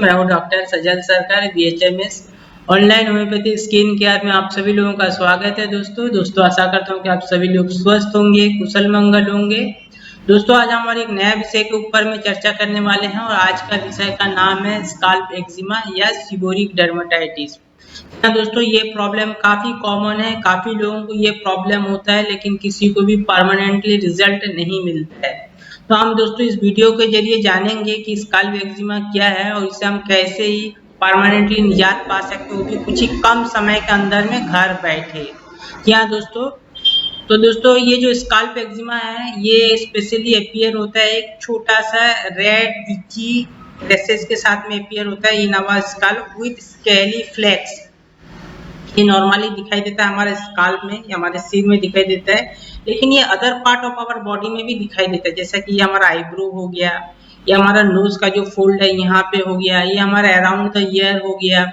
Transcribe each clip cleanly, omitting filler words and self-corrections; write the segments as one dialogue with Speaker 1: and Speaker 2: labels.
Speaker 1: मैं हूँ डॉक्टर सजल सरकार BHMS online homeopathy skin care में आप सभी लोगों का स्वागत है। दोस्तों आशा करता हूँ कि आप सभी लोग स्वस्थ होंगे, कुशल मंगल होंगे। दोस्तों आज हम एक नया विषय के ऊपर में चर्चा करने वाले हैं और आज का विषय का नाम है स्काल्प एक्जिमा या सीबोरिक डर्मेटाइटिस। दोस्तों ये प्रॉब्लम काफी कॉमन है, काफी लोगों को ये प्रॉब्लम होता है लेकिन किसी को भी परमानेंटली रिजल्ट नहीं मिलता है। तो हम दोस्तों इस वीडियो के जरिए जानेंगे कि स्काल्प एक्जिमा क्या है और इससे हम कैसे ही परमानेंटली निजात पा सकते हो, भी कुछ ही कम समय के अंदर में घर बैठे। क्या दोस्तों, तो दोस्तों ये जो स्काल्प एक्जिमा है ये स्पेशली अपीयर होता है एक छोटा सा रेड इची रैशेस के साथ में अपीयर होता है in our scalp with scaly flakes. ये नॉर्मली दिखाई देता है हमारे स्काल्प में या हमारे सिर में दिखाई देता है, लेकिन ये other part of our body में भी दिखाई देता है, जैसा कि ये हमारा आईब्रो हो गया, ये हमारा नोज का जो फोल्ड है यहाँ पे हो गया, ये हमारा अराउंड द ईयर हो गया,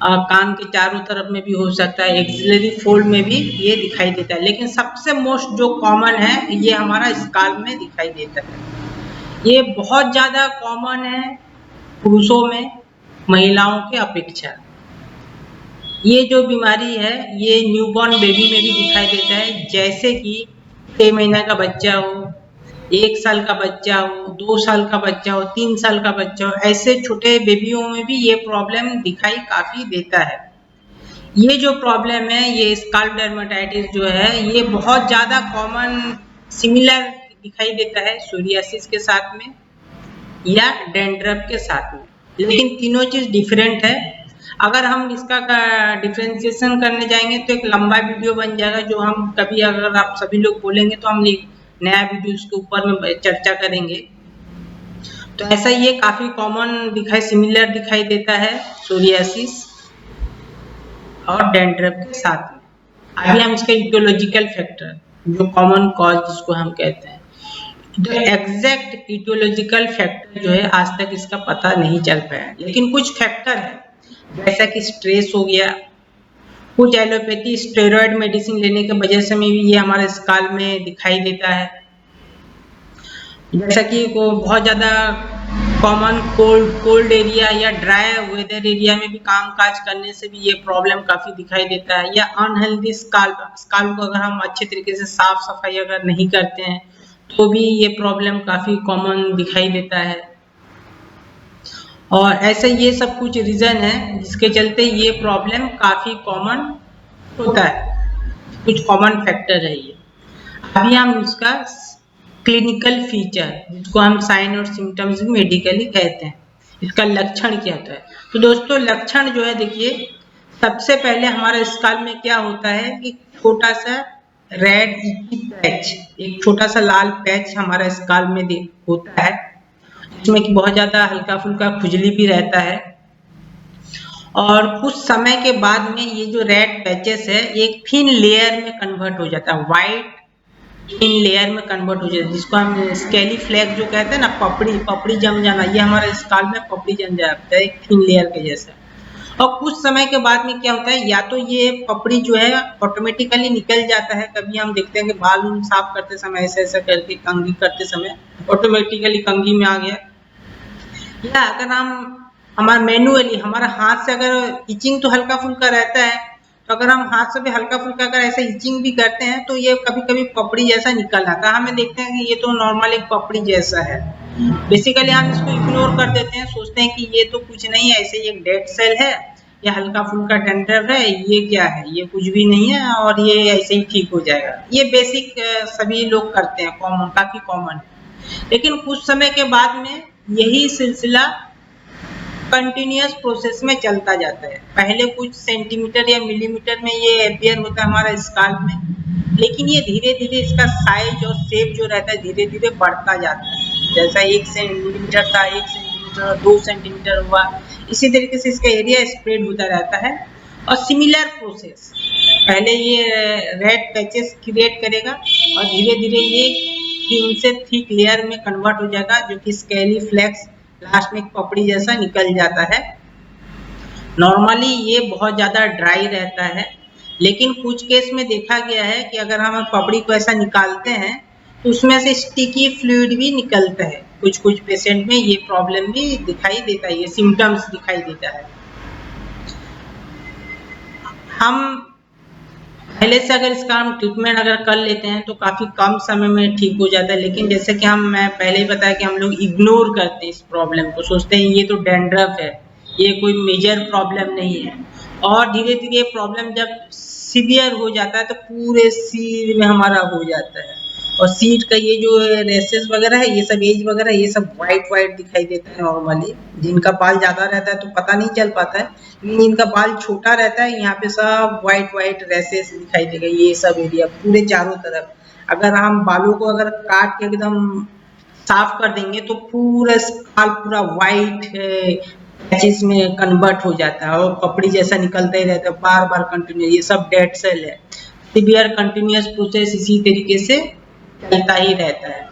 Speaker 1: कान के चारों तरफ में भी हो सकता है, एक्सिलरी फोल्ड में भी ये दिखाई देता है। लेकिन सबसे मोस्ट जो कॉमन है ये हमारा स्काल्प में दिखाई देता है। ये बहुत ज्यादा कॉमन है पुरुषों में महिलाओं के अपेक्षा। ये जो बीमारी है ये न्यूबॉर्न बेबी में भी दिखाई देता है, जैसे कि 6 महीना का बच्चा हो, 1 साल का बच्चा हो, 2 साल का बच्चा हो, 3 साल का बच्चा हो, ऐसे छोटे बेबियों में भी ये प्रॉब्लम दिखाई काफी देता है। ये जो प्रॉब्लम है ये स्काल्प डर्मेटाइटिस जो है ये बहुत ज्यादा कॉमन सिमिलर दिखाई देता है सोरियासिस के साथ में या डैंड्रफ के साथ में, लेकिन तीनों चीज डिफरेंट है। अगर हम इसका डिफरेंशिएशन करने जाएंगे तो एक लंबा वीडियो बन जाएगा, जो हम कभी अगर आप सभी लोग बोलेंगे तो हम एक नया वीडियो इसके ऊपर में चर्चा करेंगे। तो ऐसा ये काफी कॉमन सिमिलर दिखाई देता है सोरियासिस और डैंड्रफ के साथ में। अभी हम इसका इटियोलॉजिकल फैक्टर जो कॉमन कॉज जिसको हम कहते हैं, द एग्जैक्ट इटियोलॉजिकल फैक्टर जो है आज तक इसका पता नहीं चल पाया, लेकिन कुछ फैक्टर है जैसा कि स्ट्रेस हो गया, कुछ एलोपैथी स्टेरॉइड मेडिसिन लेने के वजह से भी ये हमारे स्काल्प में दिखाई देता है, जैसा कि बहुत ज्यादा कॉमन कोल्ड एरिया या ड्राई वेदर एरिया में भी काम काज करने से भी ये प्रॉब्लम काफी दिखाई देता है, या अनहेल्दी स्काल्प को अगर हम अच्छे तरीके से साफ सफाई अगर नहीं करते हैं तो भी ये प्रॉब्लम काफी कॉमन दिखाई देता है। और ऐसे ये सब कुछ रीजन है जिसके चलते ये प्रॉब्लम काफी कॉमन होता है, कुछ कॉमन फैक्टर है ये। अभी हम इसका क्लिनिकल फीचर जिसको हम साइन और सिम्टम्स भी मेडिकली कहते हैं, इसका लक्षण क्या होता है। तो दोस्तों लक्षण जो है देखिए, सबसे पहले हमारे स्काल्प में क्या होता है कि छोटा सा रेड पैच, एक छोटा सा लाल पैच हमारा स्काल्प में होता है, इसमें कि बहुत ज्यादा हल्का फुल्का खुजली भी रहता है। और कुछ समय के बाद में ये जो रेड पैचेस है एक थिन लेयर में कन्वर्ट हो जाता है, व्हाइट थिन लेयर में कन्वर्ट हो जाता है, जिसको हम स्केली फ्लैग जो कहते हैं ना, पपड़ी जम जाना, ये हमारे स्काल्प में पपड़ी जम जाता है एक थिन लेयर के जैसा। और कुछ समय के बाद में क्या होता है, या तो ये पपड़ी जो है ऑटोमेटिकली निकल जाता है, कभी हम देखते हैं कि बाल साफ करते समय ऐसा ऐसा करके कंघी करते समय ऑटोमेटिकली कंघी में आ गया, या अगर हम हमारा मैनुअली हमारा हाथ से अगर इचिंग तो हल्का फुल्का रहता है, तो अगर हम हाथ से भी हल्का फुल्का अगर ऐसे इचिंग भी करते हैं तो ये कभी कभी पपड़ी जैसा निकल आता है, हमें देखते हैं कि ये तो नॉर्मल एक पपड़ी जैसा है। बेसिकली हम इसको इग्नोर कर देते हैं, सोचते हैं कि ये तो कुछ नहीं है, ऐसे एक डेड सेल है या हल्का फुल्का डैंड्रफ है, ये क्या है, ये कुछ भी नहीं है और ये ऐसे ही ठीक हो जाएगा। ये बेसिक सभी लोग करते हैं, कॉमन, काफी कॉमन। लेकिन कुछ समय के बाद में यही सिलसिला कंटिन्यूअस प्रोसेस में चलता जाता है। पहले कुछ सेंटीमीटर या मिलीमीटर में ये अपीयर होता है हमारा स्काल्प में, लेकिन ये धीरे धीरे इसका साइज और शेप जो रहता है धीरे धीरे बढ़ता जाता है, जैसा 1 सेंटीमीटर था, 1 सेंटीमीटर, 2 सेंटीमीटर हुआ, इसी तरीके से इसका एरिया स्प्रेड होता रहता है। और सिमिलर प्रोसेस, पहले ये रेड पैचेस क्रिएट करेगा और धीरे धीरे ये थिन से थिक लेयर में कन्वर्ट हो जाएगा, जो कि स्केली फ्लैक्स लास्ट में पपड़ी जैसा निकल जाता है। नॉर्मली ये बहुत ज्यादा ड्राई रहता है, लेकिन कुछ केस में देखा गया है कि अगर हम पपड़ी को ऐसा निकालते हैं तो उसमें से स्टिकी फ्लूइड भी निकलता है, कुछ कुछ पेशेंट में ये प्रॉब्लम भी दिखाई देता है, ये सिम्टम्स दिखाई देता है। हम पहले से अगर इसका हम ट्रीटमेंट अगर कर लेते हैं तो काफी कम समय में ठीक हो जाता है, लेकिन जैसे कि मैं पहले ही बताया कि हम लोग इग्नोर करते हैं इस प्रॉब्लम को, सोचते हैं ये तो डैंड्रफ है, ये कोई मेजर प्रॉब्लम नहीं है। और धीरे धीरे प्रॉब्लम जब सीवियर हो जाता है तो पूरे सिर में हमारा हो जाता है, और सीट का ये जो रेसेस वगैरह है, ये सब एज वगैरह, ये सब व्हाइट व्हाइट दिखाई देता है नॉर्मली। जिनका बाल ज्यादा रहता है तो पता नहीं चल पाता है, लेकिन इनका बाल छोटा रहता है, यहाँ पे सब व्हाइट व्हाइट रेसेस दिखाई देगा, ये सब एरिया पूरे चारों तरफ। अगर हम बालों को अगर काट के एकदम साफ कर देंगे तो पूरा बाल पूरा व्हाइट पैचेस में कन्वर्ट हो जाता है, और कपड़ी जैसा निकलता ही रहता है बार बार कंटिन्यू। ये सब डेड सेल है। सीवियर कंटिन्यूअस प्रोसेस इसी तरीके से चलता ही रहता है,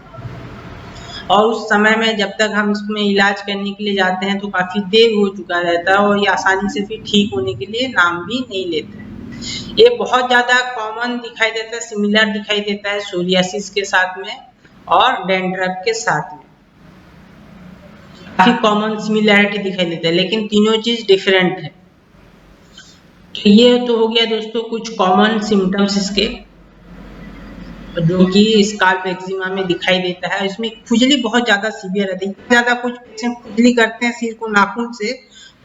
Speaker 1: और उस समय में जब तक हम इसमें इलाज करने के लिए जाते हैं तो काफी देर हो चुका रहता है, और ये आसानी से फिर ठीक होने के लिए नाम भी नहीं लेते हैं। ये बहुत ज्यादा कॉमन दिखाई देता है, सिमिलर दिखाई देता है सोरियासिस के साथ में और डैंड्रफ के साथ में, काफी कॉमन सिमिलैरिटी दिखाई देता है, लेकिन तीनों चीज डिफरेंट है। तो ये तो हो गया दोस्तों कुछ कॉमन सिम्टम्स इसके, जो कि स्काल्प एक्जिमा में दिखाई देता है। इसमें खुजली बहुत ज्यादा सीवियर रहती है, ज्यादा कुछ पेशेंट खुजली करते हैं सिर को नाखून से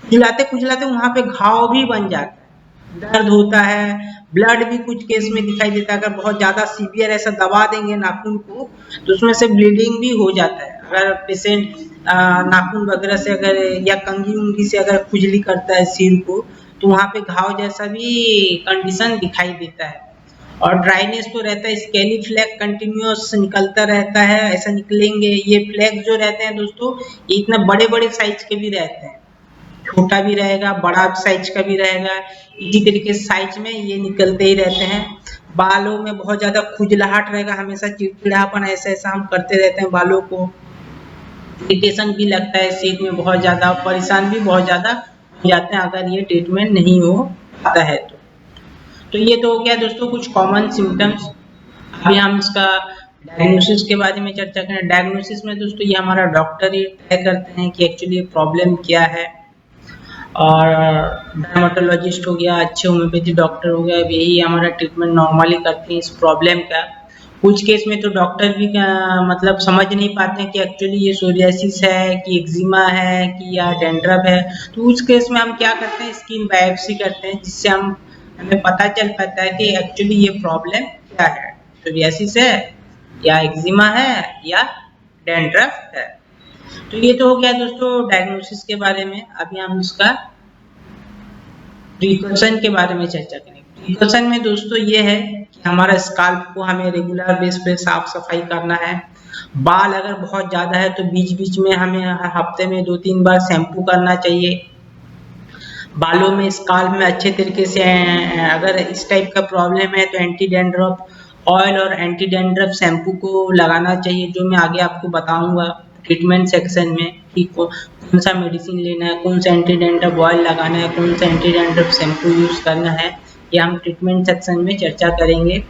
Speaker 1: खुजलाते खुजलाते वहां पे घाव भी बन जाता है, दर्द होता है, ब्लड भी कुछ केस में दिखाई देता है। अगर बहुत ज्यादा सीवियर ऐसा दबा देंगे नाखून को तो उसमें से ब्लीडिंग भी हो जाता है। अगर पेशेंट नाखून वगैरह से अगर या कंघी उंगली से अगर खुजली करता है सिर को तो वहां पे घाव जैसा भी कंडीशन दिखाई देता है। और ड्राइनेस तो रहता है, स्केली फ्लैग कंटिन्यूअस निकलता रहता है, ऐसा निकलेंगे। ये फ्लैग जो रहते हैं दोस्तों, ये इतना बड़े बड़े साइज के भी रहते हैं, छोटा भी रहेगा, बड़ा साइज का भी रहेगा, इसी तरीके से साइज में ये निकलते ही रहते हैं। बालों में बहुत ज्यादा खुजलाहट रहेगा, हमेशा चिड़चिड़ापन ऐसा ऐसा हम करते रहते हैं, बालों को इरिटेशन भी लगता है, सिर में बहुत ज्यादा परेशान भी बहुत ज्यादा हो जाते हैं अगर ये ट्रीटमेंट नहीं हो पाता है तो ये तो हो गया दोस्तों कुछ कॉमन सिम्टम्स। अभी हम इसका डायग्नोसिस के बारे में चर्चा करें। डायग्नोसिस में दोस्तों ये हमारा डॉक्टर ही तय करते हैं कि एक्चुअली प्रॉब्लम क्या है, और डर्मेटोलॉजिस्ट हो गया, अच्छे होम्योपैथी डॉक्टर हो गया, यही हमारा ट्रीटमेंट नॉर्मली करते हैं इस प्रॉब्लम का। कुछ केस में तो डॉक्टर भी मतलब समझ नहीं पाते हैं कि एक्चुअली ये सोरियासिस है कि एक्जिमा है कि या डैंड्रफ है। तो उस केस में हम क्या करते हैं, स्किन बायोप्सी करते हैं, जिससे हमें पता चल पाता है कि एक्चुअली ये प्रॉब्लम क्या है, सोरियासिस है या एक्जिमा है या डैंड्रफ है। तो ये तो हो गया दोस्तों डायग्नोसिस के बारे में। अभी हम इसका प्रिकॉशन के बारे में चर्चा करेंगे। प्रिकॉशन में दोस्तों ये है कि हमारा स्काल्प को हमें रेगुलर बेस पे साफ सफाई करना है। बाल अगर बहुत ज्यादा है तो बीच बीच में हमें हफ्ते में 2-3 बार शैम्पू करना चाहिए। बालों में स्काल्प में अच्छे तरीके से अगर इस टाइप का प्रॉब्लम है तो एंटी डैंड्रफ ऑयल और एंटी डैंड्रफ शैम्पू को लगाना चाहिए, जो मैं आगे आपको बताऊंगा ट्रीटमेंट सेक्शन में कि कौन सा मेडिसिन लेना है, कौन सा एंटी डैंड्रफ ऑयल लगाना है, कौन सा एंटी डैंड्रफ शैम्पू यूज करना है, ये हम ट्रीटमेंट सेक्शन में चर्चा करेंगे।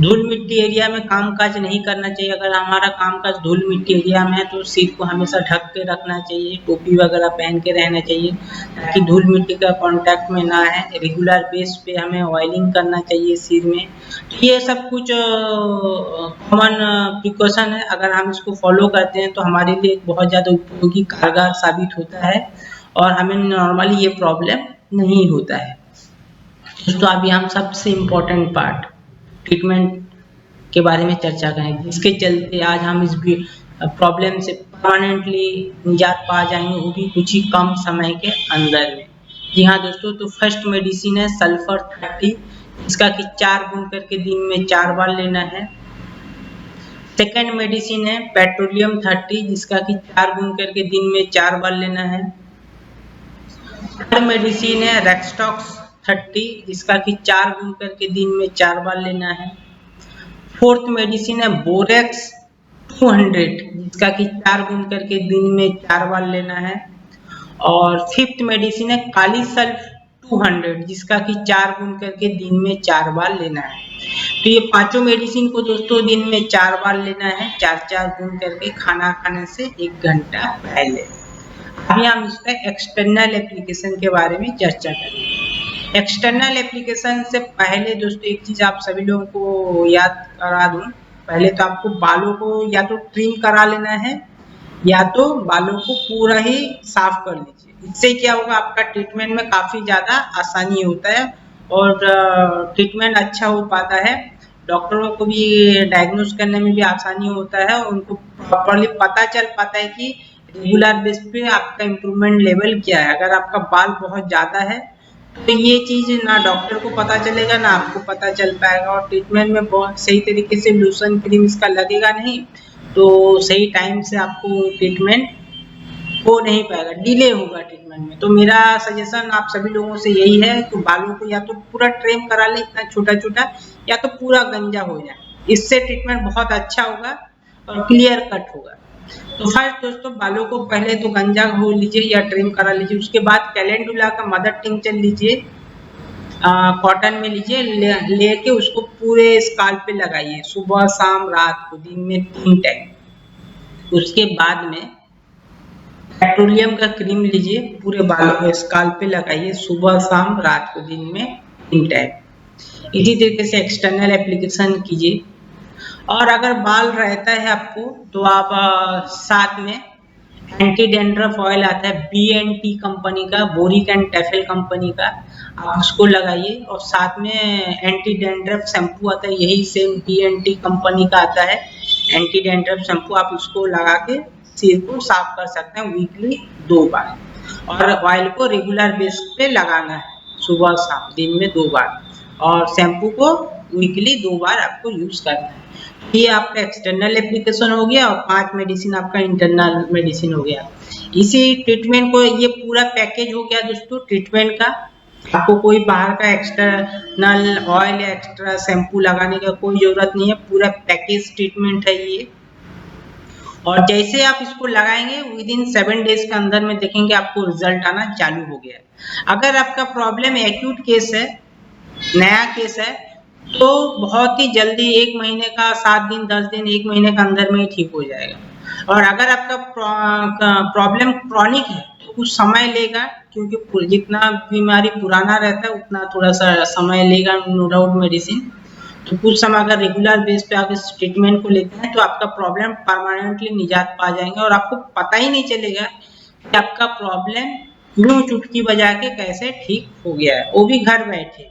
Speaker 1: धूल मिट्टी एरिया में कामकाज नहीं करना चाहिए। अगर हमारा कामकाज धूल मिट्टी एरिया में है तो सिर को हमेशा ढक के रखना चाहिए, टोपी वगैरह पहन के रहना चाहिए ताकि धूल मिट्टी का कांटेक्ट में ना है। रेगुलर बेस पे हमें ऑयलिंग करना चाहिए सिर में। तो ये सब कुछ कॉमन प्रिकॉशन है, अगर हम इसको फॉलो करते हैं तो हमारे लिए बहुत ज़्यादा उपयोगी कारगर साबित होता है और हमें नॉर्मली ये प्रॉब्लम नहीं होता है। दोस्तों अभी हम सबसे इम्पोर्टेंट पार्ट ट्रीटमेंट के बारे में चर्चा करेंगे, जिसके चलते आज हम इस प्रॉब्लम से परमानेंटली निजात पा जाएंगे, वो भी कुछ ही कम समय के अंदर में। जी हाँ दोस्तों, तो फर्स्ट मेडिसिन है सल्फर 30, इसका कि 4 बूंद करके दिन में 4 बार लेना है। सेकेंड मेडिसिन है पेट्रोलियम 30, जिसका कि 4 बूंद करके दिन में 4 बार लेना है। थर्ड मेडिसिन है रेक्सटॉक्स 30, जिसका कि 4 बूंद करके दिन में 4 बार लेना है। फोर्थ मेडिसिन है बोरेक्स 200, जिसका कि 4 बूंद करके दिन में 4 बार लेना है। और फिफ्थ मेडिसिन है कालीसल्फ 200, जिसका कि 4 गुण करके दिन में 4 बार लेना है। तो ये पांचों मेडिसिन को दोस्तों दिन में 4 बार लेना है, 4-4 गुण करके खाना खाने से 1 घंटा पहले। अभी हम इसका एक्सटर्नल एप्लीकेशन के बारे में चर्चा करेंगे। एक्सटर्नल एप्लीकेशन से पहले दोस्तों एक चीज आप सभी लोगों को याद करा दूं, पहले तो आपको बालों को या तो ट्रिम करा लेना है या तो बालों को पूरा ही साफ कर लीजिए। इससे क्या होगा, आपका ट्रीटमेंट में काफी ज्यादा आसानी होता है और ट्रीटमेंट अच्छा हो पाता है। डॉक्टरों को भी डायग्नोस करने में भी आसानी होता है, उनको प्रॉपरली पता चल पाता है कि रेगुलर बेस पे आपका इम्प्रूवमेंट लेवल क्या है। अगर आपका बाल बहुत ज्यादा है तो ये चीज ना डॉक्टर को पता चलेगा ना आपको पता चल पाएगा, और ट्रीटमेंट में बहुत सही तरीके से लोशन क्रीम इसका लगेगा नहीं, तो सही टाइम से आपको ट्रीटमेंट हो नहीं पाएगा, डिले होगा ट्रीटमेंट में। तो मेरा सजेशन आप सभी लोगों से यही है कि बालों को या तो पूरा ट्रिम करा ले इतना छोटा छोटा, या तो पूरा गंजा हो जाए, इससे ट्रीटमेंट बहुत अच्छा होगा और क्लियर कट होगा। तो फर्स्ट दोस्तों बालों को पहले तो गंजा हो लीजिए या ट्रिम करा लीजिए, उसके बाद कैलेंडुला का मदर टिंचर लीजिए, कॉटन में लीजिए, लेके उसको पूरे स्काल्प पे लगाइए, सुबह शाम रात को, दिन में 3 टाइम। उसके बाद में पेट्रोलियम का क्रीम लीजिए, पूरे बालों को स्काल्प पे लगाइए, सुबह शाम रात को, दिन में 3 टाइम। इसी तरीके से एक्सटर्नल एप्लीकेशन कीजिए। और अगर बाल रहता है आपको तो आप साथ में एंटी डैंड्रफ ऑयल आता है BNT कंपनी का, बोरिक एंड टेफेल कंपनी का, आप उसको लगाइए। और साथ में एंटी डैंड्रफ शैम्पू आता है, यही सेम BNT कंपनी का आता है एंटी डैंड्रफ शैम्पू, आप उसको लगा के सिर को साफ कर सकते हैं वीकली 2 बार। और ऑयल को रेगुलर बेस पे लगाना है, सुबह शाम, दिन में 2 बार, और शैम्पू को वीकली 2 बार आपको यूज करना है। ये आपका एक्सटर्नल एप्लीकेशन हो गया और 5 मेडिसिन आपका इंटरनल मेडिसिन हो गया। इसी ट्रीटमेंट को, ये पूरा पैकेज हो गया दोस्तों ट्रीटमेंट का। आपको कोई बाहर का एक्सटर्नल ऑयल या एक्स्ट्रा शैम्पू लगाने का कोई जरूरत नहीं है, पूरा पैकेज ट्रीटमेंट है ये। और जैसे आप इसको लगाएंगे विदिन 7 डेज के अंदर में देखेंगे आपको रिजल्ट आना चालू हो गया है। अगर आपका प्रॉब्लम एक्यूट केस है, नया केस है, तो बहुत ही जल्दी 1 महीने का, 7 दिन 10 दिन 1 महीने के अंदर में ही ठीक हो जाएगा। और अगर आपका प्रॉब्लम क्रॉनिक है तो कुछ समय लेगा, क्योंकि जितना बीमारी पुराना रहता है उतना थोड़ा सा समय लेगा, नो डाउट मेडिसिन। तो कुछ समय अगर रेगुलर बेस पे आप इस ट्रीटमेंट को लेते हैं तो आपका प्रॉब्लम परमानेंटली निजात पा जाएंगे और आपको पता ही नहीं चलेगा कि आपका प्रॉब्लम यूं चुटकी बजा के कैसे ठीक हो गया है, वो भी घर बैठे,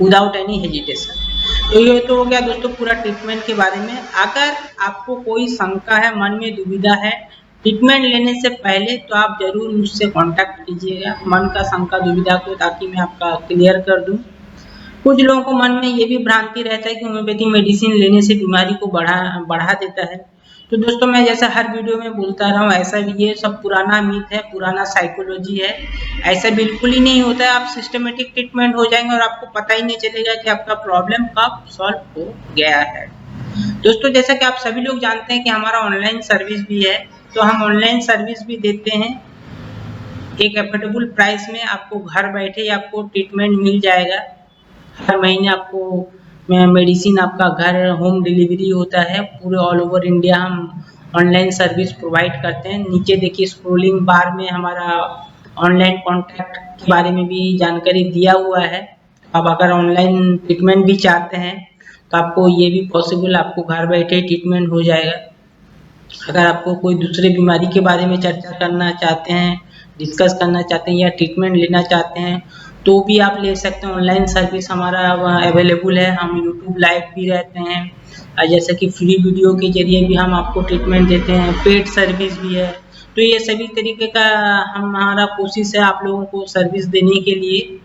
Speaker 1: विदाउट एनी हेजिटेशन। तो ये तो हो गया दोस्तों पूरा ट्रीटमेंट के बारे में। अगर आपको कोई शंका है, मन में दुविधा है ट्रीटमेंट लेने से पहले, तो आप जरूर मुझसे कांटेक्ट कीजिएगा मन का शंका दुविधा को, ताकि मैं आपका क्लियर कर दूं। कुछ लोगों को मन में ये भी भ्रांति रहता है कि होम्योपैथी मेडिसिन लेने से बीमारी को बढ़ा देता है। तो दोस्तों मैं जैसा हर वीडियो में बोलता रहा हूँ, ऐसा भी ये सब पुराना मीथ है, पुराना साइकोलॉजी है, ऐसा बिल्कुल ही नहीं होता है। आप सिस्टमेटिक ट्रीटमेंट हो जाएंगे और आपको पता ही नहीं चलेगा कि आपका प्रॉब्लम कब सॉल्व हो गया है। दोस्तों जैसा कि आप सभी लोग जानते हैं कि हमारा ऑनलाइन सर्विस भी है, तो हम ऑनलाइन सर्विस भी देते हैं। एक एफोर्डेबल प्राइस में आपको घर बैठे ही आपको ट्रीटमेंट मिल जाएगा। हर महीने आपको मेडिसिन आपका घर होम डिलीवरी होता है, पूरे ऑल ओवर इंडिया हम ऑनलाइन सर्विस प्रोवाइड करते हैं। नीचे देखिए स्क्रोलिंग बार में हमारा ऑनलाइन कॉन्टैक्ट के बारे में भी जानकारी दिया हुआ है। अब अगर ऑनलाइन ट्रीटमेंट भी चाहते हैं तो आपको ये भी पॉसिबल, आपको घर बैठे ट्रीटमेंट हो जाएगा। अगर आपको कोई दूसरे बीमारी के बारे में चर्चा करना चाहते हैं, डिस्कस करना चाहते हैं या ट्रीटमेंट लेना चाहते हैं तो भी आप ले सकते हैं। ऑनलाइन सर्विस हमारा अवेलेबल है, हम यूट्यूब लाइव भी रहते हैं, जैसे कि फ्री वीडियो के जरिए भी हम आपको ट्रीटमेंट देते हैं, पेड सर्विस भी है। तो ये सभी तरीके का हमारा कोशिश है आप लोगों को सर्विस देने के लिए।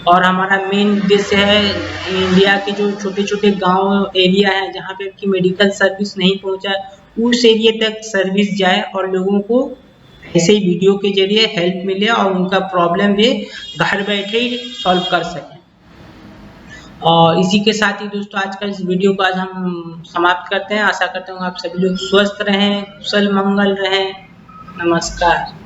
Speaker 1: और हमारा मेन उद्देश्य है इंडिया के जो छोटे छोटे गांव एरिया है जहाँ पे की मेडिकल सर्विस नहीं पहुँचा, उस एरिया तक सर्विस जाए और लोगों को ऐसे ही वीडियो के जरिए हेल्प मिले और उनका प्रॉब्लम वे घर बैठे ही सॉल्व कर सकें। और इसी के साथ ही दोस्तों आज का इस वीडियो को आज हम समाप्त करते हैं। आशा करता हूँ आप सभी लोग स्वस्थ रहें, कुशल मंगल रहें। नमस्कार।